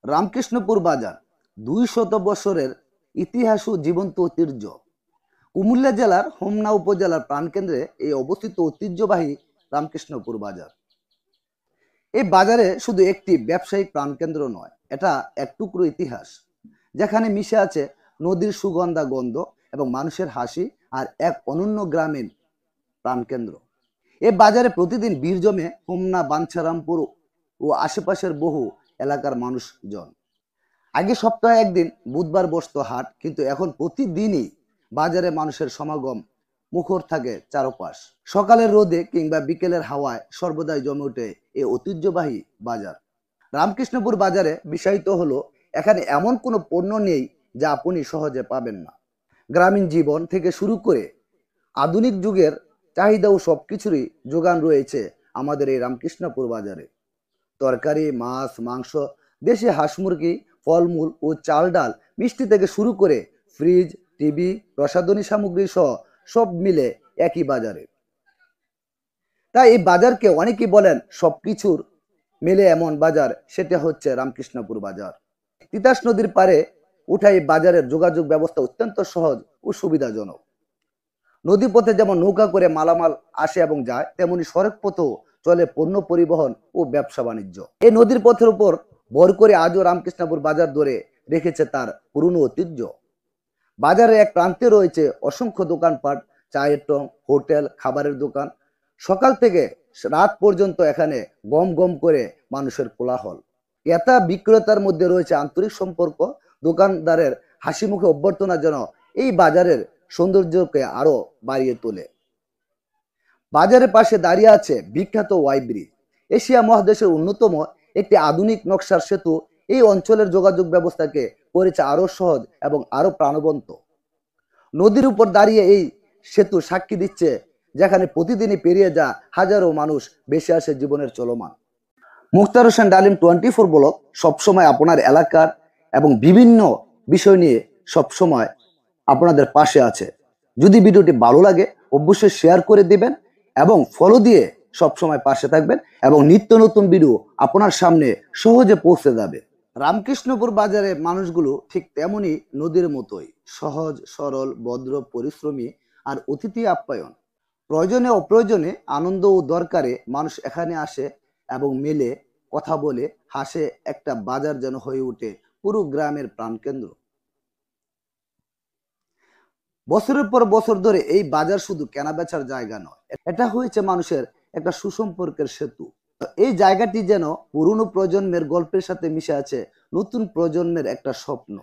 রামকৃষ্ণপুর বাজার 200 বছরের ইতিহাস ও জীবন্ত ঐতিহ্য। কুমিল্লা জেলার হোমনা উপজেলার প্রাণকেন্দ্রে এই অবস্থিত ঐতিহ্যবাহী রামকৃষ্ণপুর বাজার। এই বাজারে শুধু একটি ব্যবসায়িক প্রাণকেন্দ্র নয়, এটা এক টুকরো ইতিহাস, যেখানে মিশে আছে নদীর সুগন্ধা গন্ধ এবং মানুষের হাসি আর এক অনন্য গ্রামীণ প্রাণকেন্দ্র। এই বাজারে প্রতিদিন ভিড় জমে হোমনা, বাঞ্ছারামপুর ও আশেপাশের বহু এলাকার মানুষজন। আগে সপ্তাহে একদিন বুধবার বসতো হাট, কিন্তু এখন প্রতিদিনই বাজারে মানুষের সমাগম মুখর থাকে চারপাশ। সকালের রোদে কিংবা বিকেলের হাওয়ায় সর্বদাই জমে ওঠে এই ঐতিহ্যবাহী বাজার। রামকৃষ্ণপুর বাজারে বিষয়িত হলো, এখানে এমন কোনো পণ্য নেই যা আপনি সহজে পাবেন না। গ্রামীণ জীবন থেকে শুরু করে আধুনিক যুগের চাহিদা ও সবকিছুরই যোগান রয়েছে আমাদের এই রামকৃষ্ণপুর বাজারে। তরকারি, মাছ, মাংস, দেশি হাঁস মুরগি, ফলমূল ও চাল ডাল, মিষ্টি থেকে শুরু করে ফ্রিজ, টিভি, প্রসাধনী সামগ্রী সহ সব মিলে একই বাজারে। তাই এই বাজারকে অনেকেই বলেন সবকিছুর মিলে এমন বাজার, সেটা হচ্ছে রামকৃষ্ণপুর বাজার। তিতাস নদীর পারে উঠা এই বাজারের যোগাযোগ ব্যবস্থা অত্যন্ত সহজ ও সুবিধাজনক। নদীপথে যেমন নৌকা করে মালামাল আসে এবং যায়, তেমনি সড়ক পথেও চলে পণ্য পরিবহন ও ব্যবসা বাণিজ্য। এই নদীর পথের উপর ভর করে আজও রামকৃষ্ণপুর বাজার ধরে রেখেছে তার পুরনো ঐতিহ্য। বাজারে এক প্রান্তে রয়েছে অসংখ্য দোকানপাট, চায়ের টং, হোটেল, খাবারের দোকান। সকাল থেকে রাত পর্যন্ত এখানে গম গম করে মানুষের কোলাহল। ক্রেতা বিক্রেতার মধ্যে রয়েছে আন্তরিক সম্পর্ক। দোকানদারের হাসি মুখে অভ্যর্থনা যেন এই বাজারের সৌন্দর্যকে আরো বাড়িয়ে তোলে। বাজারের পাশে দাঁড়িয়ে আছে বিখ্যাত ওয়াই ব্রিজ, এশিয়া মহাদেশের অন্যতম একটি আধুনিক নকশার সেতু। এই অঞ্চলের যোগাযোগ ব্যবস্থাকে করেছে আরো সহজ এবং আরো প্রাণবন্ত। নদীর উপর দাঁড়িয়ে এই সেতু সাক্ষী দিচ্ছে, যেখানে প্রতিদিনই পেরিয়ে যা হাজারো মানুষ বেশি আসে জীবনের চলমান। মুক্তার হোসেন ডালিম 24 ব্লগ সবসময় আপনার এলাকার এবং বিভিন্ন বিষয় নিয়ে সবসময় আপনাদের পাশে আছে। যদি ভিডিওটি ভালো লাগে অবশ্যই শেয়ার করে দিবেন এবং ফলো দিয়ে সবসময় পাশে থাকবেন, এবং নিত্য নতুন ভিডিও আপনার সামনে সহজে পৌঁছে যাবে। রামকৃষ্ণপুর বাজারের মানুষগুলো ঠিক তেমনি নদীর মতোই সহজ সরল, ভদ্র, পরিশ্রমী আর অতিথি আপ্যায়ন। প্রয়োজনে অপ্রয়োজনে, আনন্দ ও দরকারে মানুষ এখানে আসে এবং মেলে, কথা বলে, হাসে। একটা বাজার যেন হয়ে ওঠে পুরো গ্রামের প্রাণকেন্দ্র। বছরের পর বছর ধরে এই বাজার শুধু কেনাবেচার জায়গা নয়, এটা হয়েছে মানুষের একটা সুসম্পর্কের সেতু। এই জায়গাটি যেন পুরনো প্রজন্মের গল্পের সাথে মিশে আছে নতুন প্রজন্মের একটা স্বপ্ন।